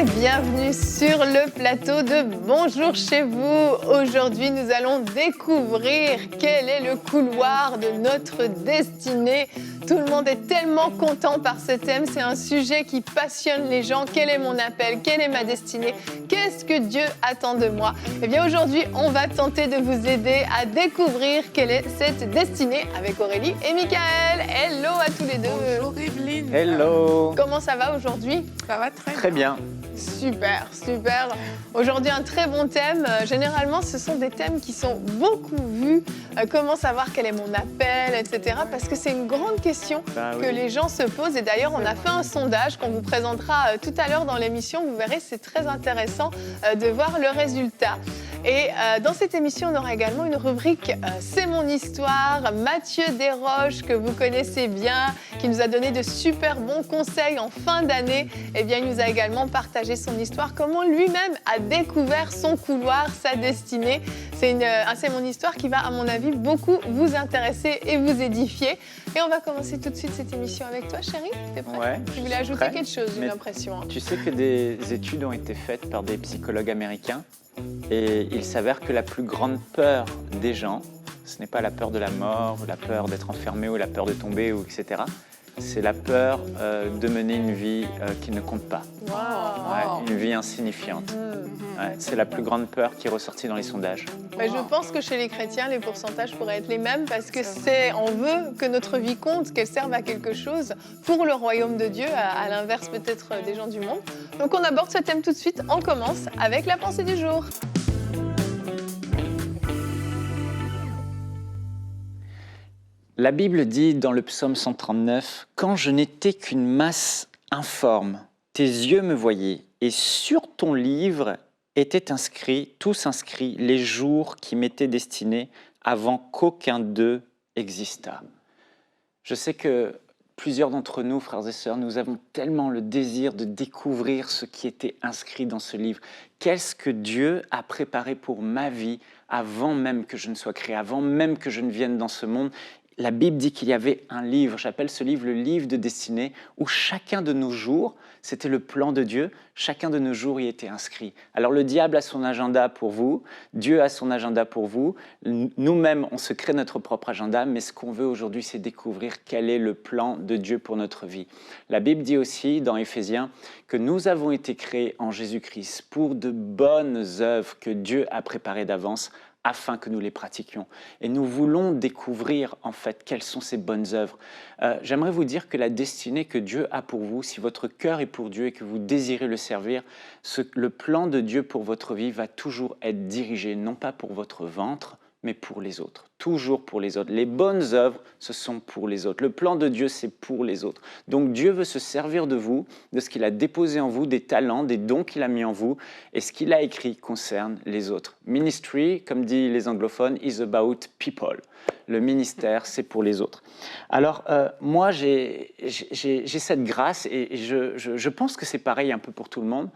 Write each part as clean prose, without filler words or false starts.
et bienvenue sur le plateau de Bonjour chez vous. Aujourd'hui, nous allons découvrir quel est le couloir de notre destinée. Tout le monde est tellement content par ce thème, c'est un sujet qui passionne les gens. Quel est mon appel? Quelle est ma destinée? Qu'est-ce que Dieu attend de moi? Eh bien aujourd'hui, on va tenter de vous aider à découvrir quelle est cette destinée avec Aurélie et Michael. Hello à tous les deux. Bonjour Evelyne. Hello. Comment ça va aujourd'hui? Ça va Très bien. Super, super. Aujourd'hui, un très bon thème. Généralement, ce sont des thèmes qui sont beaucoup vus. Comment savoir quel est mon appel, etc. Parce que c'est une grande question que les gens se posent. Et d'ailleurs, on a fait un sondage qu'on vous présentera tout à l'heure dans l'émission. Vous verrez, c'est très intéressant de voir le résultat. Et dans cette émission, on aura également une rubrique C'est mon histoire. Mathieu Desroches, que vous connaissez bien, qui nous a donné de super bons conseils en fin d'année. Eh bien, il nous a également partagé son histoire, comment lui-même a découvert son couloir, sa destinée. C'est mon histoire qui va, à mon avis, beaucoup vous intéresser et vous édifier. Et on va commencer tout de suite cette émission avec toi, chérie. T'es prête? Ouais, tu voulais ajouter quelque chose, j'ai l'impression. Tu sais que des études ont été faites par des psychologues américains et il s'avère que la plus grande peur des gens, ce n'est pas la peur de la mort, ou la peur d'être enfermé, ou la peur de tomber, ou etc. C'est la peur de mener une vie qui ne compte pas. Wow. Ouais, une vie insignifiante. Ouais, c'est la plus grande peur qui est ressortie dans les sondages. Mais je pense que chez les chrétiens, les pourcentages pourraient être les mêmes parce que on veut que notre vie compte, qu'elle serve à quelque chose pour le royaume de Dieu, à l'inverse peut-être des gens du monde. Donc on aborde ce thème tout de suite. On commence avec la pensée du jour. La Bible dit dans le psaume 139 « Quand je n'étais qu'une masse informe, tes yeux me voyaient, et sur ton livre étaient tous inscrits les jours qui m'étaient destinés avant qu'aucun d'eux existât. » Je sais que plusieurs d'entre nous, frères et sœurs, nous avons tellement le désir de découvrir ce qui était inscrit dans ce livre. Qu'est-ce que Dieu a préparé pour ma vie avant même que je ne sois créé, avant même que je ne vienne dans ce monde? La Bible dit qu'il y avait un livre, j'appelle ce livre le livre de destinée, où chacun de nos jours, c'était le plan de Dieu, chacun de nos jours y était inscrit. Alors le diable a son agenda pour vous, Dieu a son agenda pour vous, nous-mêmes on se crée notre propre agenda, mais ce qu'on veut aujourd'hui c'est découvrir quel est le plan de Dieu pour notre vie. La Bible dit aussi dans Éphésiens que nous avons été créés en Jésus-Christ pour de bonnes œuvres que Dieu a préparées d'avance, afin que nous les pratiquions. Et nous voulons découvrir, en fait, quelles sont ces bonnes œuvres. J'aimerais vous dire que la destinée que Dieu a pour vous, si votre cœur est pour Dieu et que vous désirez le servir, le plan de Dieu pour votre vie va toujours être dirigé, non pas pour votre ventre, mais pour les autres, toujours pour les autres. Les bonnes œuvres, ce sont pour les autres. Le plan de Dieu, c'est pour les autres. Donc Dieu veut se servir de vous, de ce qu'il a déposé en vous, des talents, des dons qu'il a mis en vous, et ce qu'il a écrit concerne les autres. Ministry, comme disent les anglophones, is about people. Le ministère, c'est pour les autres. Alors, moi, j'ai cette grâce, et je pense que c'est pareil un peu pour tout le monde,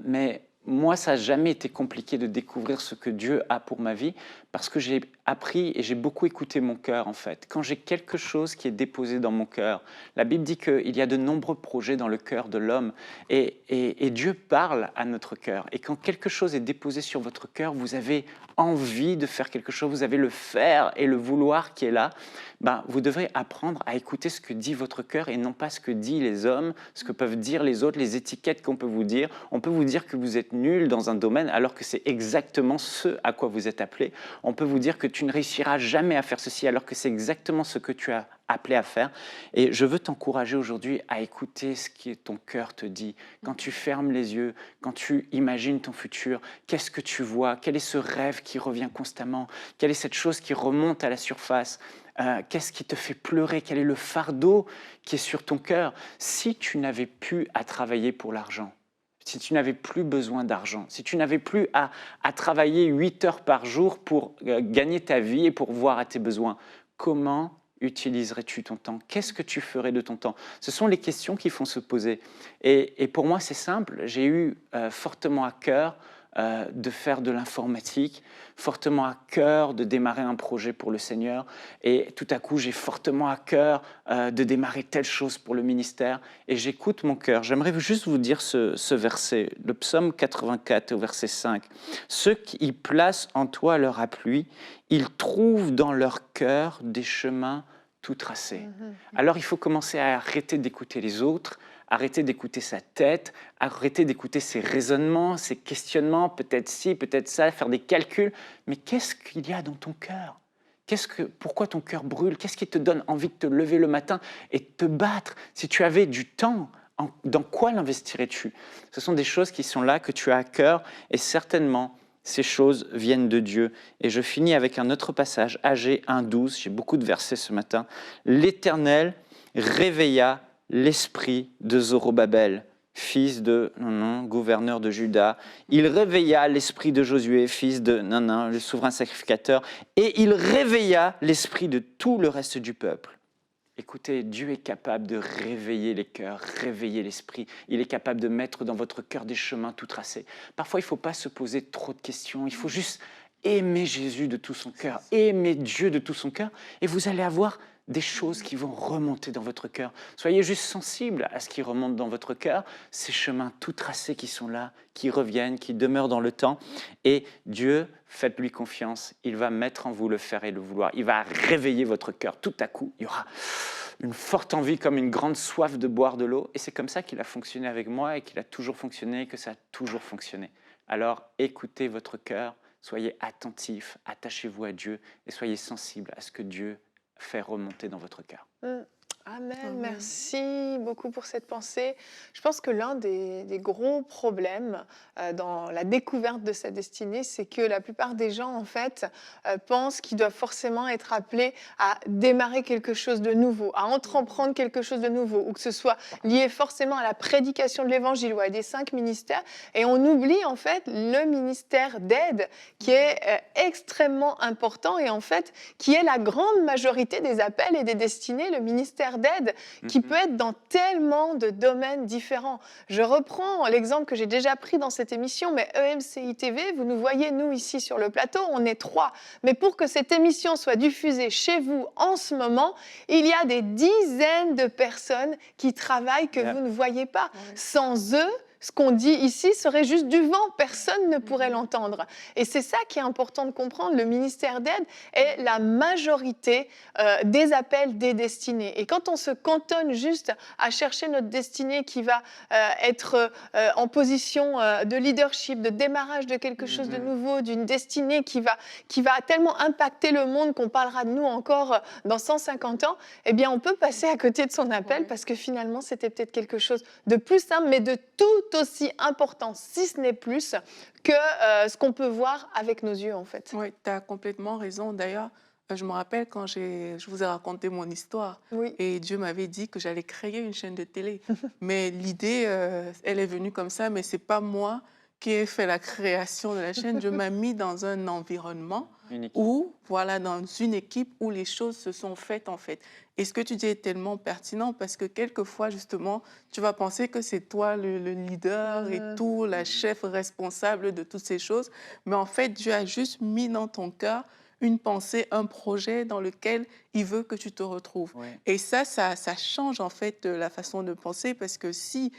mais moi, ça n'a jamais été compliqué de découvrir ce que Dieu a pour ma vie parce que j'ai appris et j'ai beaucoup écouté mon cœur, en fait. Quand j'ai quelque chose qui est déposé dans mon cœur, la Bible dit qu'il y a de nombreux projets dans le cœur de l'homme et Dieu parle à notre cœur. Et quand quelque chose est déposé sur votre cœur, vous avez envie de faire quelque chose, vous avez le faire et le vouloir qui est là, ben, vous devrez apprendre à écouter ce que dit votre cœur et non pas ce que disent les hommes, ce que peuvent dire les autres, les étiquettes qu'on peut vous dire. On peut vous dire que vous êtes nul dans un domaine alors que c'est exactement ce à quoi vous êtes appelé. On peut vous dire que tu ne réussiras jamais à faire ceci alors que c'est exactement ce que tu as appelé à faire. Et je veux t'encourager aujourd'hui à écouter ce que ton cœur te dit. Quand tu fermes les yeux, quand tu imagines ton futur, qu'est-ce que tu vois? Quel est ce rêve qui revient constamment? Quelle est cette chose qui remonte à la surface? Qu'est-ce qui te fait pleurer? Quel est le fardeau qui est sur ton cœur? Si tu n'avais plus à travailler pour l'argent, si tu n'avais plus besoin d'argent, si tu n'avais plus à travailler 8 heures par jour pour gagner ta vie et pour voir à tes besoins, comment utiliserais-tu ton temps? Qu'est-ce que tu ferais de ton temps? Ce sont les questions qu'il faut se poser. Et pour moi, c'est simple. J'ai eu fortement à cœur de faire de l'informatique, fortement à cœur de démarrer un projet pour le Seigneur. Et tout à coup, j'ai fortement à cœur de démarrer telle chose pour le ministère. Et j'écoute mon cœur. J'aimerais juste vous dire ce verset, le psaume 84 au verset 5. « Ceux qui placent en toi leur appui, ils trouvent dans leur cœur des chemins tout tracés. » Alors il faut commencer à arrêter d'écouter les autres, arrêter d'écouter sa tête, arrêter d'écouter ses raisonnements, ses questionnements, peut-être ci, peut-être ça, faire des calculs. Mais qu'est-ce qu'il y a dans ton cœur ? Pourquoi ton cœur brûle ? Qu'est-ce qui te donne envie de te lever le matin et de te battre ? Si tu avais du temps, dans quoi l'investirais-tu ? Ce sont des choses qui sont là, que tu as à cœur, et certainement, ces choses viennent de Dieu. Et je finis avec un autre passage, Agé 1,12, j'ai beaucoup de versets ce matin. « L'Éternel réveilla l'esprit de Zorobabel, fils de gouverneur de Juda. Il réveilla l'esprit de Josué, fils de le souverain sacrificateur, et il réveilla l'esprit de tout le reste du peuple. » Écoutez, Dieu est capable de réveiller les cœurs, réveiller l'esprit. Il est capable de mettre dans votre cœur des chemins tout tracés. Parfois, il ne faut pas se poser trop de questions. Il faut juste aimer Jésus de tout son cœur, aimer Dieu de tout son cœur, et vous allez avoir des choses qui vont remonter dans votre cœur. Soyez juste sensibles à ce qui remonte dans votre cœur, ces chemins tout tracés qui sont là, qui reviennent, qui demeurent dans le temps. Et Dieu, faites-lui confiance, il va mettre en vous le faire et le vouloir. Il va réveiller votre cœur. Tout à coup, il y aura une forte envie, comme une grande soif de boire de l'eau. Et c'est comme ça qu'il a fonctionné avec moi et qu'il a toujours fonctionné et que ça a toujours fonctionné. Alors, écoutez votre cœur, soyez attentifs, attachez-vous à Dieu et soyez sensibles à ce que Dieu fait remonter dans votre cœur. Amen, merci beaucoup pour cette pensée. Je pense que l'un des gros problèmes dans la découverte de sa destinée, c'est que la plupart des gens, en fait, pensent qu'ils doivent forcément être appelés à démarrer quelque chose de nouveau, à entreprendre quelque chose de nouveau, ou que ce soit lié forcément à la prédication de l'Évangile ou à des 5 ministères. Et on oublie, en fait, le ministère d'aide qui est extrêmement important et, en fait, qui est la grande majorité des appels et des destinées, le ministère d'aide qui peut être dans tellement de domaines différents. Je reprends l'exemple que j'ai déjà pris dans cette émission, mais EMCI TV, vous nous voyez, nous, ici sur le plateau, on est 3. Mais pour que cette émission soit diffusée chez vous en ce moment, il y a des dizaines de personnes qui travaillent que vous ne voyez pas. Sans eux, ce qu'on dit ici serait juste du vent, personne ne pourrait l'entendre. Et c'est ça qui est important de comprendre, le ministère d'aide est la majorité des appels, des destinées. Et quand on se cantonne juste à chercher notre destinée qui va être en position de leadership, de démarrage de quelque chose de nouveau, d'une destinée qui va tellement impacter le monde qu'on parlera de nous encore dans 150 ans, eh bien on peut passer à côté de son appel parce que finalement c'était peut-être quelque chose de plus simple, mais de tout aussi important, si ce n'est plus, que ce qu'on peut voir avec nos yeux, en fait. Oui, tu as complètement raison. D'ailleurs, je me rappelle quand je vous ai raconté mon histoire et Dieu m'avait dit que j'allais créer une chaîne de télé. Mais l'idée, elle est venue comme ça, mais ce n'est pas moi qui ai fait la création de la chaîne. Dieu m'a mis dans un environnement où, voilà, dans une équipe où les choses se sont faites, en fait. Et ce que tu dis est tellement pertinent parce que quelquefois, justement, tu vas penser que c'est toi le leader et tout, la chef responsable de toutes ces choses. Mais en fait, Dieu a juste mis dans ton cœur une pensée, un projet dans lequel il veut que tu te retrouves. Et ça change en fait la façon de penser parce que si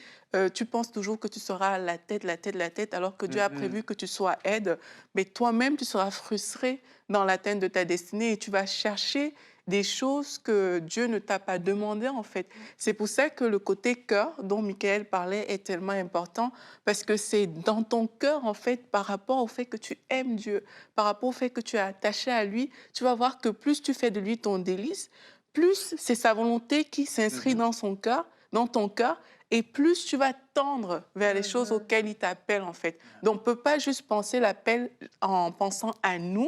tu penses toujours que tu seras la tête, alors que Dieu a prévu que tu sois aide, mais toi-même, tu seras frustré dans l'atteinte de ta destinée et tu vas chercher des choses que Dieu ne t'a pas demandé en fait. C'est pour ça que le côté cœur dont Michael parlait est tellement important parce que c'est dans ton cœur en fait par rapport au fait que tu aimes Dieu, par rapport au fait que tu es attaché à lui, tu vas voir que plus tu fais de lui ton délice, plus c'est sa volonté qui s'inscrit dans son cœur, dans ton cœur, et plus tu vas tendre vers les choses auxquelles il t'appelle, en fait. Donc, on ne peut pas juste penser l'appel en pensant à nous,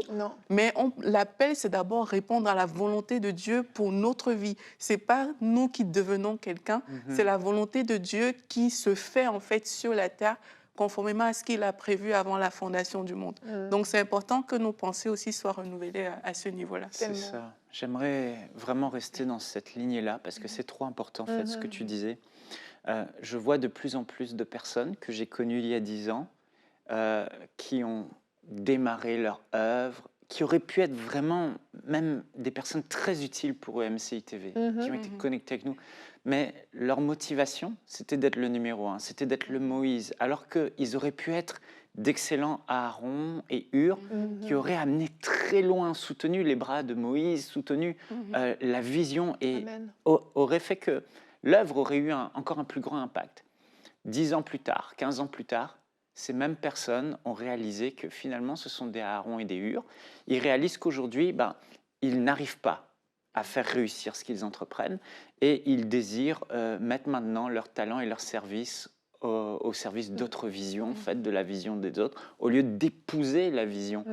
mais l'appel, c'est d'abord répondre à la volonté de Dieu pour notre vie. Ce n'est pas nous qui devenons quelqu'un, c'est la volonté de Dieu qui se fait, en fait, sur la terre, conformément à ce qu'il a prévu avant la fondation du monde. Donc, c'est important que nos pensées aussi soient renouvelées à ce niveau-là. C'est ça. J'aimerais vraiment rester dans cette lignée-là, parce que c'est trop important, en fait, ce que tu disais. Je vois de plus en plus de personnes que j'ai connues il y a 10 ans qui ont démarré leur œuvre, qui auraient pu être vraiment même des personnes très utiles pour MCI TV, qui ont été connectées avec nous. Mais leur motivation, c'était d'être le numéro 1, c'était d'être le Moïse, alors qu'ils auraient pu être d'excellents Aaron et Hur, qui auraient amené très loin, soutenu les bras de Moïse, soutenu la vision, et auraient fait que l'œuvre aurait eu encore un plus grand impact. 10 ans plus tard, 15 ans plus tard, ces mêmes personnes ont réalisé que finalement, ce sont des Aaron et des Hur. Ils réalisent qu'aujourd'hui, ils n'arrivent pas à faire réussir ce qu'ils entreprennent, et ils désirent mettre maintenant leur talent et leur service au service d'autres visions, en fait, de la vision des autres, au lieu d'épouser la vision.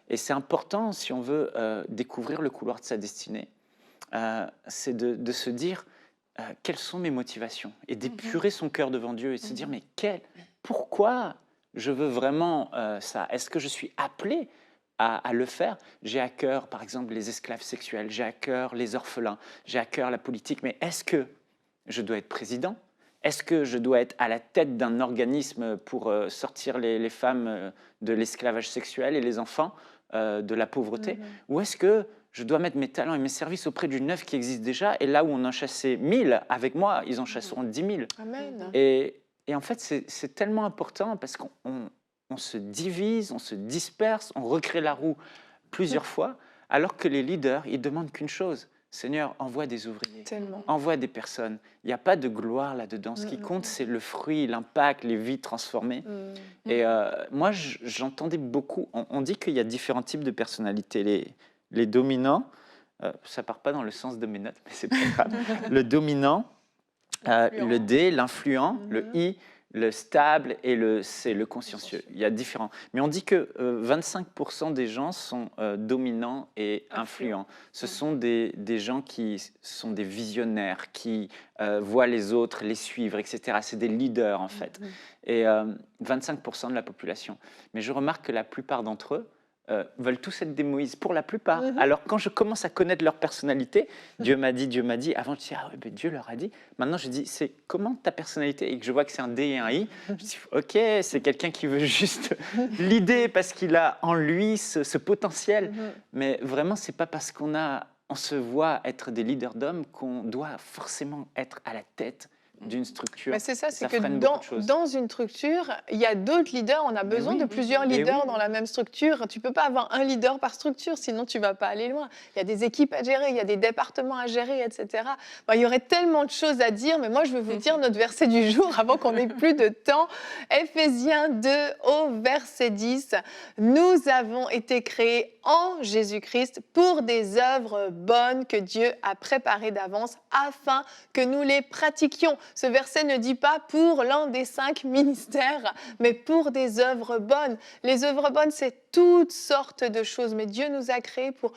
Et c'est important, si on veut découvrir le couloir de sa destinée, c'est de se dire quelles sont mes motivations, et d'épurer son cœur devant Dieu, et de se dire mais pourquoi je veux vraiment ça? Est-ce que je suis appelé à le faire? J'ai à cœur, par exemple, les esclaves sexuels, j'ai à cœur les orphelins, j'ai à cœur la politique, mais est-ce que je dois être président? Est-ce que je dois être à la tête d'un organisme pour sortir les femmes de l'esclavage sexuel et les enfants de la pauvreté? Ou est-ce que je dois mettre mes talents et mes services auprès d'une œuvre qui existe déjà, et là où on en chassait 1000, avec moi, ils en chasseront 10 000. Amen. Et en fait, c'est tellement important parce qu'on se divise, on se disperse, on recrée la roue plusieurs fois, alors que les leaders, ils demandent qu'une chose: Seigneur, envoie des ouvriers, envoie des personnes. Il n'y a pas de gloire là-dedans. Ce qui compte, c'est le fruit, l'impact, les vies transformées. Et moi, j'entendais beaucoup, on dit qu'il y a différents types de personnalités. Les dominants, ça ne part pas dans le sens de mes notes, mais c'est pas grave. Le dominant, le D, l'influent, le I, le stable, et le C, le consciencieux. Il y a différents. Mais on dit que 25% des gens sont dominants et influents. Ce sont des gens qui sont des visionnaires, qui voient les autres, les suivre, etc. C'est des leaders, en fait. Et 25% de la population. Mais je remarque que la plupart d'entre eux veulent tous être des Moïse, pour la plupart. Alors, quand je commence à connaître leur personnalité, Dieu m'a dit, avant je disais, ah ouais, ben Dieu leur a dit. Maintenant, je dis, c'est comment ta personnalité? Et que je vois que c'est un D et un I, je dis, ok, c'est quelqu'un qui veut juste l'idée parce qu'il a en lui ce potentiel. Mais vraiment, c'est pas parce qu'on se voit être des leaders d'hommes qu'on doit forcément être à la tête d'une structure. Mais c'est ça, c'est que dans une structure, il y a d'autres leaders. On a besoin de plusieurs leaders dans la même structure. Tu ne peux pas avoir un leader par structure, sinon tu ne vas pas aller loin. Il y a des équipes à gérer, il y a des départements à gérer, etc. Il y aurait tellement de choses à dire, mais moi, je vais vous dire notre verset du jour avant qu'on n'ait plus de temps. Éphésiens 2 au verset 10. Nous avons été créés en Jésus-Christ pour des œuvres bonnes que Dieu a préparées d'avance afin que nous les pratiquions. Ce verset ne dit pas pour l'un des 5 ministères, mais pour des œuvres bonnes. Les œuvres bonnes, c'est toutes sortes de choses, mais Dieu nous a créés pour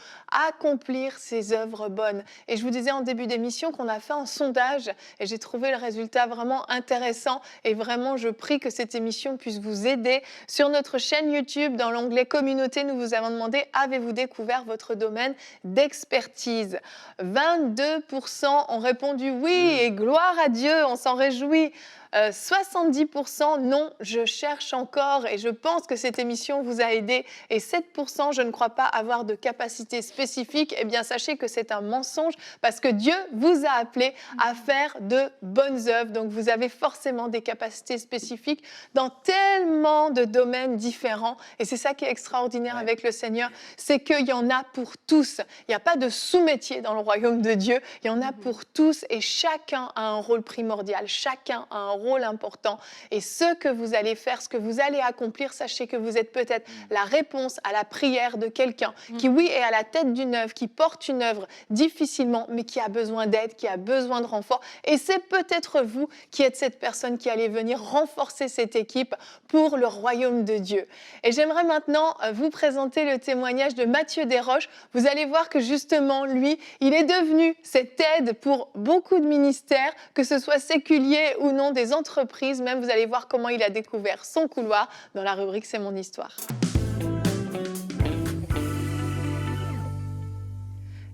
accomplir ces œuvres bonnes. Et je vous disais en début d'émission qu'on a fait un sondage et j'ai trouvé le résultat vraiment intéressant, et vraiment je prie que cette émission puisse vous aider. Sur notre chaîne YouTube, dans l'onglet Communauté, nous vous avons demandé: avez-vous découvert votre domaine d'expertise? 22% ont répondu oui, et gloire à Dieu, on s'en réjouit. 70% non, je cherche encore, et je pense que cette émission vous a aidé. Et 7% je ne crois pas avoir de capacité spécifique. Eh bien, sachez que c'est un mensonge, parce que Dieu vous a appelé à faire de bonnes œuvres. Donc, vous avez forcément des capacités spécifiques dans tellement de domaines différents. Et c'est ça qui est extraordinaire avec le Seigneur, c'est qu'il y en a pour tous. Il n'y a pas de sous-métier dans le royaume de Dieu. Il y en a pour tous, et chacun a un rôle primordial. Chacun a un rôle important, et ce que vous allez faire, ce que vous allez accomplir, sachez que vous êtes peut-être la réponse à la prière de quelqu'un qui, oui, est à la tête d'une œuvre, qui porte une œuvre difficilement, mais qui a besoin d'aide, qui a besoin de renfort, et c'est peut-être vous qui êtes cette personne qui allez venir renforcer cette équipe pour le royaume de Dieu. Et j'aimerais maintenant vous présenter le témoignage de Mathieu Desroches. Vous allez voir que justement, lui, il est devenu cette aide pour beaucoup de ministères, que ce soit séculiers ou non, des entreprises, même. Vous allez voir comment il a découvert son couloir dans la rubrique C'est mon histoire.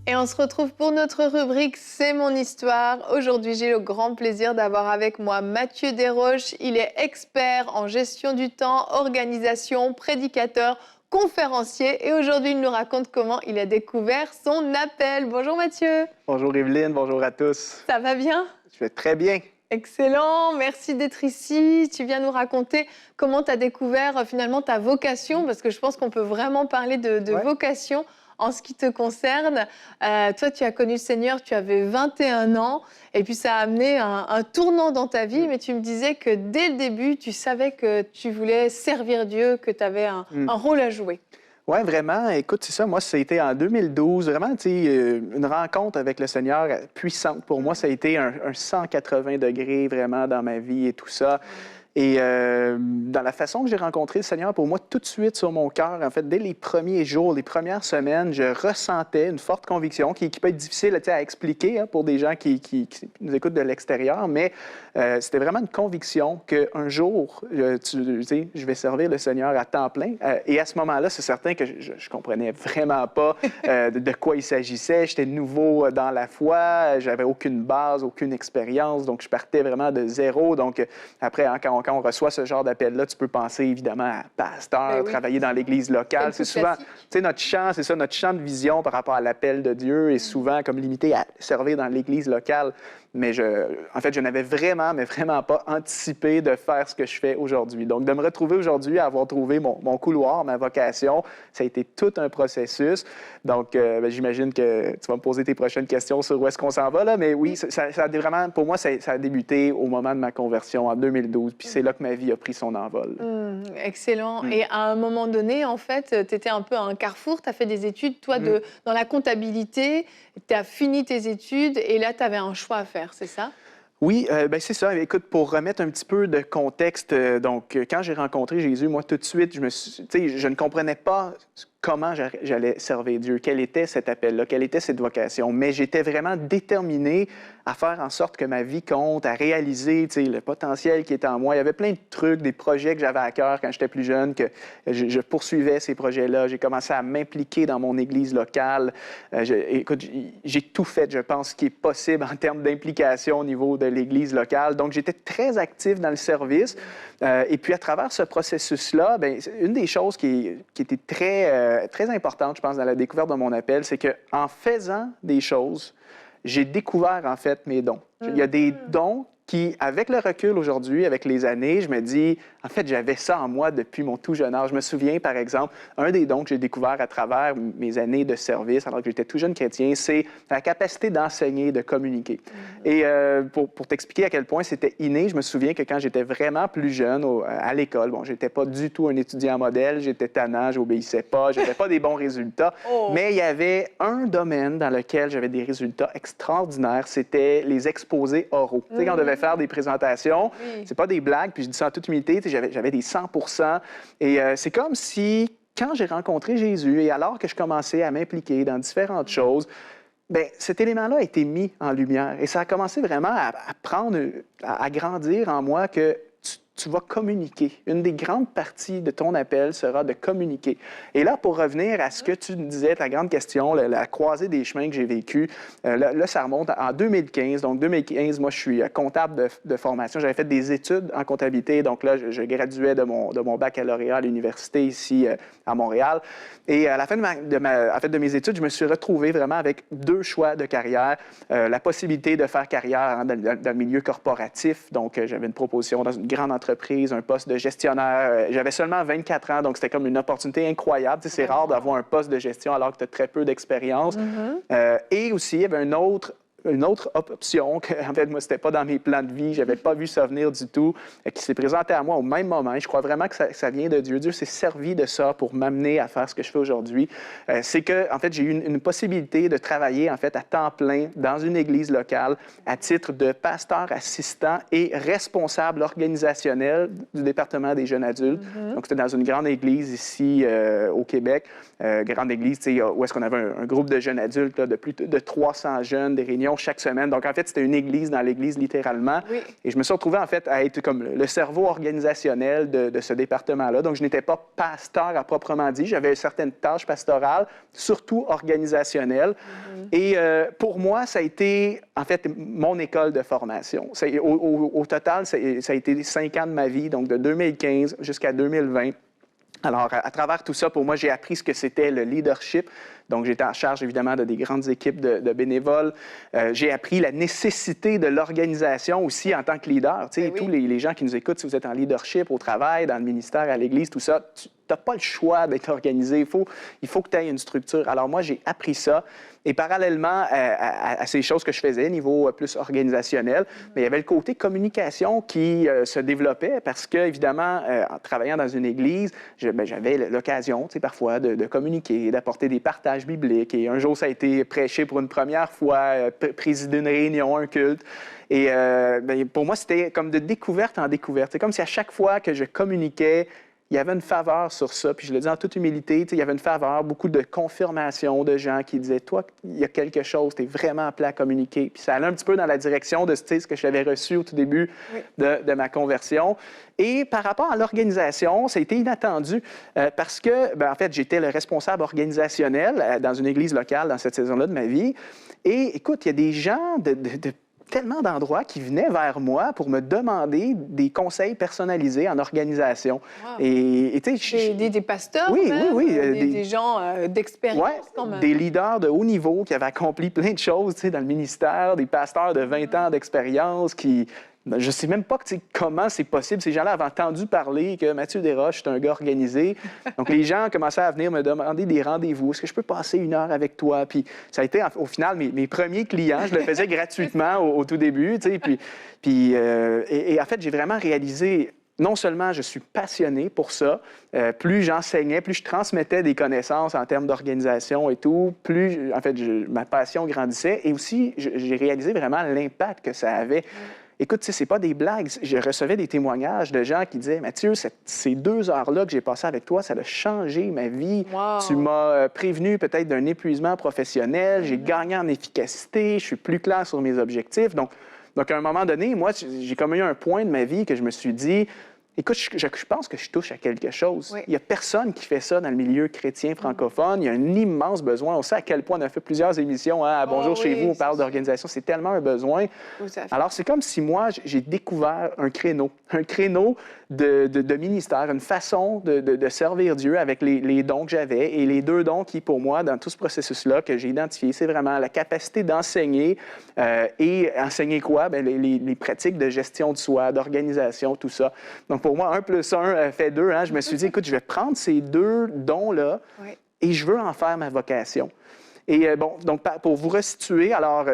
Et on se retrouve pour notre rubrique C'est mon histoire. Aujourd'hui, j'ai le grand plaisir d'avoir avec moi Mathieu Desroches. Il est expert en gestion du temps, organisation, prédicateur, conférencier. Et aujourd'hui, il nous raconte comment il a découvert son appel. Bonjour Mathieu. Bonjour Evelyne, bonjour à tous. Ça va bien? Je vais très bien. Excellent, merci d'être ici. Tu viens nous raconter comment tu as découvert finalement ta vocation, parce que je pense qu'on peut vraiment parler de vocation en ce qui te concerne. Toi, tu as connu le Seigneur, tu avais 21 ans, et puis ça a amené un tournant dans ta vie, mais tu me disais que dès le début, tu savais que tu voulais servir Dieu, que tu avais un rôle à jouer. Oui, vraiment. Écoute, c'est ça. Moi, ça a été en 2012. Vraiment, tu sais, une rencontre avec le Seigneur puissante. Pour moi, ça a été un 180 degrés vraiment dans ma vie et tout ça. Et dans la façon que j'ai rencontré le Seigneur, pour moi, tout de suite sur mon cœur, en fait, dès les premiers jours, les premières semaines, je ressentais une forte conviction qui peut être difficile à expliquer pour des gens qui nous écoutent de l'extérieur, mais c'était vraiment une conviction qu'un jour, je vais servir le Seigneur à temps plein. Et à ce moment-là, c'est certain que je ne comprenais vraiment pas de quoi il s'agissait. J'étais nouveau dans la foi, j'avais aucune base, aucune expérience, donc je partais vraiment de zéro. Donc après, quand on reçoit ce genre d'appel-là, tu peux penser évidemment à pasteur, travailler dans l'église locale. C'est souvent, tu sais, notre champ, c'est ça, notre champ de vision par rapport à l'appel de Dieu est souvent comme limité à servir dans l'église locale. Mais en fait, je n'avais vraiment, mais vraiment pas anticipé de faire ce que je fais aujourd'hui. Donc, de me retrouver aujourd'hui à avoir trouvé mon couloir, ma vocation, ça a été tout un processus. Donc, j'imagine que tu vas me poser tes prochaines questions sur où est-ce qu'on s'en va, là. Mais oui, ça a vraiment, pour moi, ça a débuté au moment de ma conversion en 2012. Puis c'est là que ma vie a pris son envol. Excellent. Et à un moment donné, en fait, tu étais un peu à un carrefour. Tu as fait des études, toi, dans la comptabilité. Tu as fini tes études et là, tu avais un choix à faire. C'est ça? Oui, c'est ça. Écoute, pour remettre un petit peu de contexte, donc quand j'ai rencontré Jésus, moi, tout de suite, je ne comprenais pas comment j'allais servir Dieu, quel était cet appel-là, quelle était cette vocation. Mais j'étais vraiment déterminé à faire en sorte que ma vie compte, à réaliser le potentiel qui était en moi. Il y avait plein de trucs, des projets que j'avais à cœur quand j'étais plus jeune, que je poursuivais ces projets-là. J'ai commencé à m'impliquer dans mon église locale. Écoute, j'ai tout fait, je pense, ce qui est possible en termes d'implication au niveau de l'église locale. Donc, j'étais très actif dans le service. Et puis, à travers ce processus-là, une des choses qui était très importante, je pense, dans la découverte de mon appel, c'est qu'en faisant des choses, j'ai découvert, en fait, mes dons. Il y a des dons qui, avec le recul aujourd'hui, avec les années, je me dis, en fait, j'avais ça en moi depuis mon tout jeune âge. Je me souviens, par exemple, un des dons que j'ai découvert à travers mes années de service, alors que j'étais tout jeune chrétien, c'est la capacité d'enseigner, de communiquer. Et pour t'expliquer à quel point c'était inné, je me souviens que quand j'étais vraiment plus jeune à l'école, bon, j'étais pas du tout un étudiant modèle, j'étais tannant, j'obéissais pas, j'avais pas des bons résultats, mais il y avait un domaine dans lequel j'avais des résultats extraordinaires, c'était les exposés oraux. Tu sais, quand on devait faire des présentations, c'est pas des blagues, puis je dis ça en toute humilité, j'avais des 100 %. Et c'est comme si, quand j'ai rencontré Jésus et alors que je commençais à m'impliquer dans différentes choses, cet élément-là a été mis en lumière. Et ça a commencé vraiment à grandir en moi que tu vas communiquer. Une des grandes parties de ton appel sera de communiquer. Et là, pour revenir à ce que tu me disais, ta grande question, la croisée des chemins que j'ai vécue, là, ça remonte en 2015. Donc, 2015, moi, je suis comptable de formation. J'avais fait des études en comptabilité. Donc là, je graduais de mon baccalauréat à l'université ici à Montréal. Et à la fin de mes études, je me suis retrouvé vraiment avec deux choix de carrière. La possibilité de faire carrière dans le milieu corporatif. Donc, j'avais une proposition dans une grande entreprise, un poste de gestionnaire. J'avais seulement 24 ans, donc c'était comme une opportunité incroyable. Tu sais, c'est rare d'avoir un poste de gestion alors que tu as très peu d'expérience. Et aussi, il y avait une autre option, que, en fait, moi, c'était pas dans mes plans de vie, j'avais pas vu ça venir du tout, qui s'est présentée à moi au même moment. Et je crois vraiment que ça vient de Dieu. Dieu s'est servi de ça pour m'amener à faire ce que je fais aujourd'hui. C'est que, en fait, j'ai eu une possibilité de travailler, en fait, à temps plein dans une église locale à titre de pasteur assistant et responsable organisationnel du département des jeunes adultes. Donc, c'était dans une grande église ici au Québec. Grande église, tu sais, où est-ce qu'on avait un groupe de jeunes adultes là, de plus de 300 jeunes, des réunions réunions chaque semaine. Donc, en fait, c'était une église dans l'église, littéralement. Oui. Et je me suis retrouvé, en fait, à être comme le cerveau organisationnel de ce département-là. Donc, je n'étais pas pasteur à proprement dit. J'avais certaines tâches pastorales, surtout organisationnelles. Et pour moi, ça a été, en fait, mon école de formation. Au total, ça a été 5 ans de ma vie, donc de 2015 jusqu'à 2020. Alors, à travers tout ça, pour moi, j'ai appris ce que c'était le leadership. Donc, j'étais en charge, évidemment, de des grandes équipes de bénévoles. J'ai appris la nécessité de l'organisation aussi en tant que leader. Tu sais, tous les gens qui nous écoutent, si vous êtes en leadership, au travail, dans le ministère, à l'Église, tout ça, tu n'as pas le choix d'être organisé. Il faut que tu aies une structure. Alors, moi, j'ai appris ça. Et parallèlement à ces choses que je faisais, niveau plus organisationnel, mais il y avait le côté communication qui se développait parce que, évidemment, en travaillant dans une église, j'avais l'occasion, tu sais, parfois, de communiquer, d'apporter des partages bibliques. Et un jour, ça a été prêché pour une première fois, présider une réunion, un culte. Et pour moi, c'était comme de découverte en découverte. C'est comme si à chaque fois que je communiquais, il y avait une faveur sur ça, puis je le dis en toute humilité, il y avait une faveur, beaucoup de confirmation de gens qui disaient « Toi, il y a quelque chose, tu es vraiment appelé à communiquer. » Puis ça allait un petit peu dans la direction de ce que j'avais reçu au tout début de ma conversion. Et par rapport à l'organisation, ça a été inattendu parce que, en fait, j'étais le responsable organisationnel dans une église locale dans cette saison-là de ma vie. Et écoute, il y a des gens de tellement d'endroits qui venaient vers moi pour me demander des conseils personnalisés en organisation. Wow. Et tu sais, des pasteurs, oui, même, oui, des gens d'expérience, quand même. Des leaders de haut niveau qui avaient accompli plein de choses, tu sais, dans le ministère, des pasteurs de 20 ans d'expérience qui... Je ne sais même pas comment c'est possible. Ces gens-là avaient entendu parler que Mathieu Desroches est un gars organisé. Donc, les gens commençaient à venir me demander des rendez-vous. Est-ce que je peux passer 1 heure avec toi? Puis, ça a été, au final, mes premiers clients. Je le faisais gratuitement au tout début. Tu sais, et en fait, j'ai vraiment réalisé... Non seulement je suis passionné pour ça, plus j'enseignais, plus je transmettais des connaissances en termes d'organisation et tout, plus, en fait, ma passion grandissait. Et aussi, j'ai réalisé vraiment l'impact que ça avait. Écoute, c'est pas des blagues. Je recevais des témoignages de gens qui disaient « Mathieu, ces 2 heures-là que j'ai passées avec toi, ça a changé ma vie. Wow. Tu m'as prévenu peut-être d'un épuisement professionnel. J'ai gagné en efficacité. Je suis plus clair sur mes objectifs. » Donc, à un moment donné, moi, j'ai comme eu un point de ma vie que je me suis dit « Écoute, je pense que je touche à quelque chose. Oui. Il n'y a personne qui fait ça dans le milieu chrétien francophone. Il y a un immense besoin. On sait à quel point on a fait plusieurs émissions. Hein, à Bonjour chez vous, on parle d'organisation. C'est tellement un besoin. Alors, c'est comme si moi, j'ai découvert un créneau de ministère, une façon de servir Dieu avec les dons que j'avais. Et les 2 dons qui, pour moi, dans tout ce processus-là que j'ai identifié, c'est vraiment la capacité d'enseigner. Et enseigner quoi? Bien, les pratiques de gestion de soi, d'organisation, tout ça. Donc, pour moi, 1 + 1 fait 2. Hein. Je me suis dit, écoute, je vais prendre ces 2 dons-là et je veux en faire ma vocation. Et donc, pour vous resituer, alors,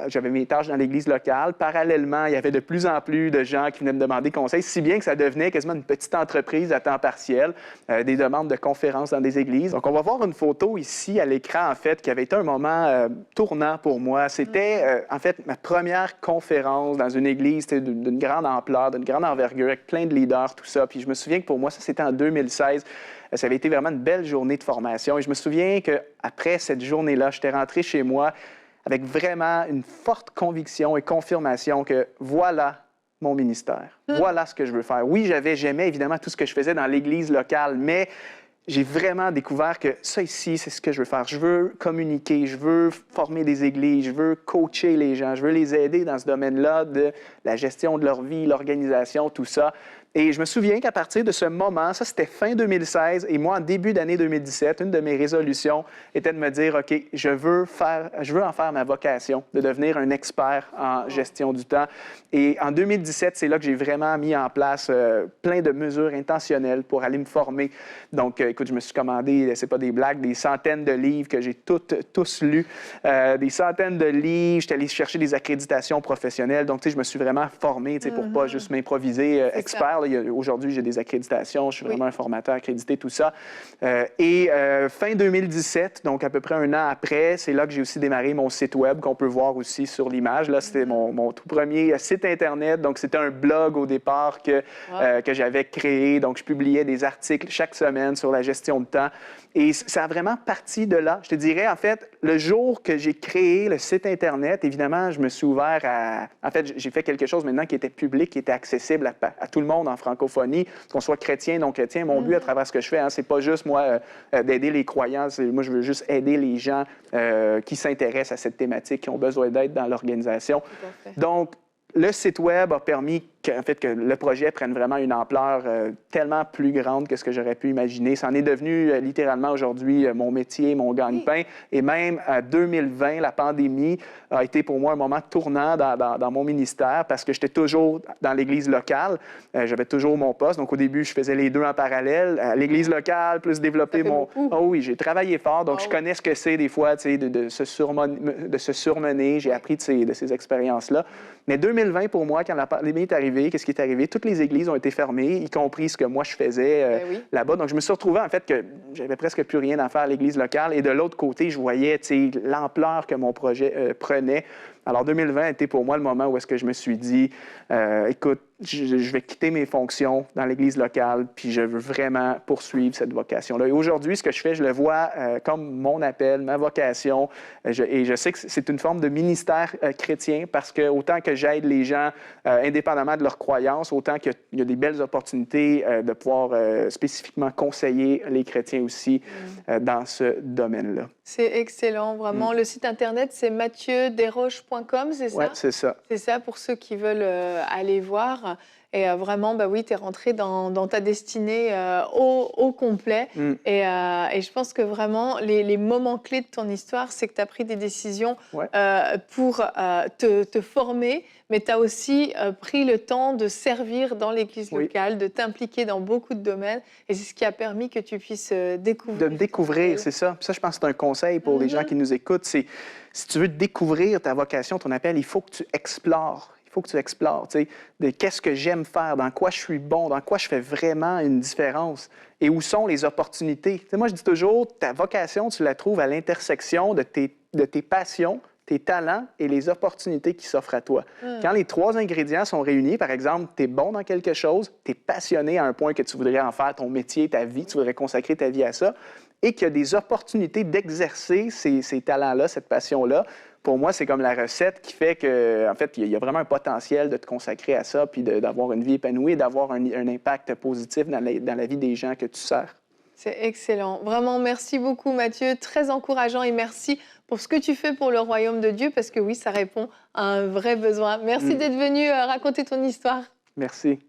j'avais mes tâches dans l'église locale. Parallèlement, il y avait de plus en plus de gens qui venaient me demander conseil, si bien que ça devenait quasiment une petite entreprise à temps partiel, des demandes de conférences dans des églises. Donc, on va voir une photo ici à l'écran, en fait, qui avait été un moment tournant pour moi. C'était, en fait, ma première conférence dans une église d'une grande ampleur, d'une grande envergure, avec plein de leaders, tout ça. Puis je me souviens que pour moi, ça, c'était en 2016. Ça avait été vraiment une belle journée de formation. Et je me souviens qu'après cette journée-là, j'étais rentré chez moi avec vraiment une forte conviction et confirmation que voilà mon ministère. Voilà ce que je veux faire. Oui, j'aimais évidemment tout ce que je faisais dans l'église locale, mais j'ai vraiment découvert que ça ici, c'est ce que je veux faire. Je veux communiquer, je veux former des églises, je veux coacher les gens, je veux les aider dans ce domaine-là de la gestion de leur vie, l'organisation, tout ça. Et je me souviens qu'à partir de ce moment, ça c'était fin 2016, et moi, en début d'année 2017, une de mes résolutions était de me dire, OK, je veux en faire ma vocation, de devenir un expert en gestion du temps. Et en 2017, c'est là que j'ai vraiment mis en place plein de mesures intentionnelles pour aller me former. Donc, écoute, je me suis commandé, c'est pas des blagues, des centaines de livres que j'ai tous lus, des centaines de livres. J'étais allé chercher des accréditations professionnelles. Donc, tu sais, je me suis vraiment formé, tu sais, pour pas juste m'improviser expert ministère. Aujourd'hui, j'ai des accréditations, je suis vraiment un formateur accrédité, tout ça. Fin 2017, donc à peu près un an après, c'est là que j'ai aussi démarré mon site web qu'on peut voir aussi sur l'image. Là, c'était mon tout premier site Internet. Donc, c'était un blog au départ que j'avais créé. Donc, je publiais des articles chaque semaine sur la gestion de temps. Et ça a vraiment parti de là. Je te dirais, en fait, le jour que j'ai créé le site Internet, évidemment, je me suis ouvert à... En fait, j'ai fait quelque chose maintenant qui était public, qui était accessible à tout le monde en francophonie, qu'on soit chrétien, non chrétien. Mon but à travers ce que je fais, c'est pas juste, moi, d'aider les croyants. Moi, je veux juste aider les gens qui s'intéressent à cette thématique, qui ont besoin d'aide dans l'organisation. Donc, le site Web a permis que le projet prenne vraiment une ampleur tellement plus grande que ce que j'aurais pu imaginer. Ça en est devenu littéralement aujourd'hui mon métier, mon gagne-pain. Et même en 2020, la pandémie a été pour moi un moment tournant dans mon ministère parce que j'étais toujours dans l'Église locale. J'avais toujours mon poste. Donc au début, je faisais les deux en parallèle. L'Église locale, plus développer mon... Oh oui, j'ai travaillé fort. Donc je connais ce que c'est des fois de se surmener. J'ai appris de ces expériences-là. Mais 2020, pour moi, quand la pandémie est arrivée, qu'est-ce qui est arrivé? Toutes les églises ont été fermées, y compris ce que moi je faisais là-bas. Donc, je me suis retrouvé, en fait, que j'avais presque plus rien à faire à l'église locale. Et de l'autre côté, je voyais l'ampleur que mon projet prenait. Alors, 2020 a été pour moi le moment où est-ce que je me suis dit, écoute, je vais quitter mes fonctions dans l'Église locale, puis je veux vraiment poursuivre cette vocation-là. Et aujourd'hui, ce que je fais, je le vois comme mon appel, ma vocation. Et je sais que c'est une forme de ministère chrétien parce que autant que j'aide les gens indépendamment de leurs croyances, autant qu'il y a des belles opportunités de pouvoir spécifiquement conseiller les chrétiens aussi dans ce domaine-là. C'est excellent, vraiment. Le site Internet, c'est mathieuderoches.com, c'est ça? Oui, c'est ça. C'est ça pour ceux qui veulent aller voir. Et vraiment, oui, tu es rentré dans ta destinée au complet. Et je pense que vraiment, les moments clés de ton histoire, c'est que tu as pris des décisions pour te former, mais tu as aussi pris le temps de servir dans l'Église locale, de t'impliquer dans beaucoup de domaines. Et c'est ce qui a permis que tu puisses découvrir. De me découvrir, c'est ça. Ça, je pense que c'est un conseil pour les gens qui nous écoutent. C'est, si tu veux découvrir ta vocation, ton appel, il faut que tu explores. Il faut que tu explores, de qu'est-ce que j'aime faire, dans quoi je suis bon, dans quoi je fais vraiment une différence et où sont les opportunités. Moi, je dis toujours, ta vocation, tu la trouves à l'intersection de tes passions, tes talents et les opportunités qui s'offrent à toi. Quand les trois ingrédients sont réunis, par exemple, tu es bon dans quelque chose, tu es passionné à un point que tu voudrais en faire ton métier, ta vie, tu voudrais consacrer ta vie à ça, et qu'il y a des opportunités d'exercer ces talents-là, cette passion-là, pour moi, c'est comme la recette qui fait que, en fait, il y a vraiment un potentiel de te consacrer à ça, puis d'avoir une vie épanouie, d'avoir un impact positif dans la vie des gens que tu sers. C'est excellent. Vraiment, merci beaucoup, Mathieu. Très encourageant et merci pour ce que tu fais pour le royaume de Dieu, parce que oui, ça répond à un vrai besoin. Merci d'être venu raconter ton histoire. Merci.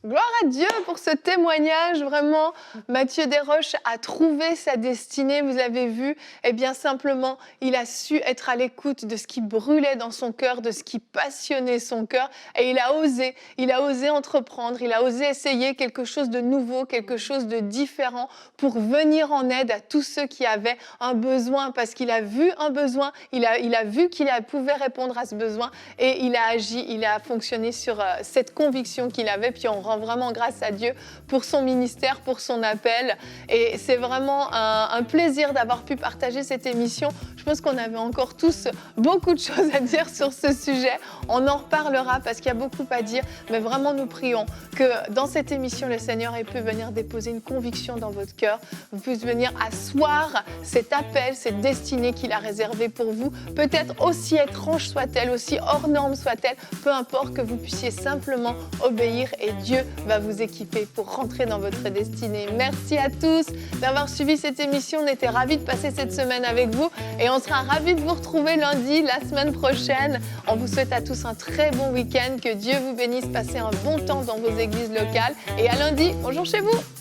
Gloire à Dieu pour ce témoignage. Vraiment, Mathieu Desroches a trouvé sa destinée. Vous avez vu, eh bien simplement, il a su être à l'écoute de ce qui brûlait dans son cœur, de ce qui passionnait son cœur. Et il a osé entreprendre, il a osé essayer quelque chose de nouveau, quelque chose de différent pour venir en aide à tous ceux qui avaient un besoin, parce qu'il a vu un besoin, il a vu qu'il pouvait répondre à ce besoin et il a agi, il a fonctionné sur cette conviction qu'il avait. Puis on rend vraiment grâce à Dieu pour son ministère, pour son appel. Et c'est vraiment un plaisir d'avoir pu partager cette émission. Je pense qu'on avait encore tous beaucoup de choses à dire sur ce sujet. On en reparlera parce qu'il y a beaucoup à dire. Mais vraiment, nous prions que dans cette émission, le Seigneur ait pu venir déposer une conviction dans votre cœur. Vous puissiez venir asseoir cet appel, cette destinée qu'il a réservée pour vous. Peut-être aussi étrange soit-elle, aussi hors norme soit-elle. Peu importe, que vous puissiez simplement obéir et Dieu va vous équiper pour rentrer dans votre destinée. Merci à tous d'avoir suivi cette émission. On était ravis de passer cette semaine avec vous et on sera ravis de vous retrouver lundi, la semaine prochaine. On vous souhaite à tous un très bon week-end. Que Dieu vous bénisse. Passez un bon temps dans vos églises locales et à lundi. Bonjour chez vous.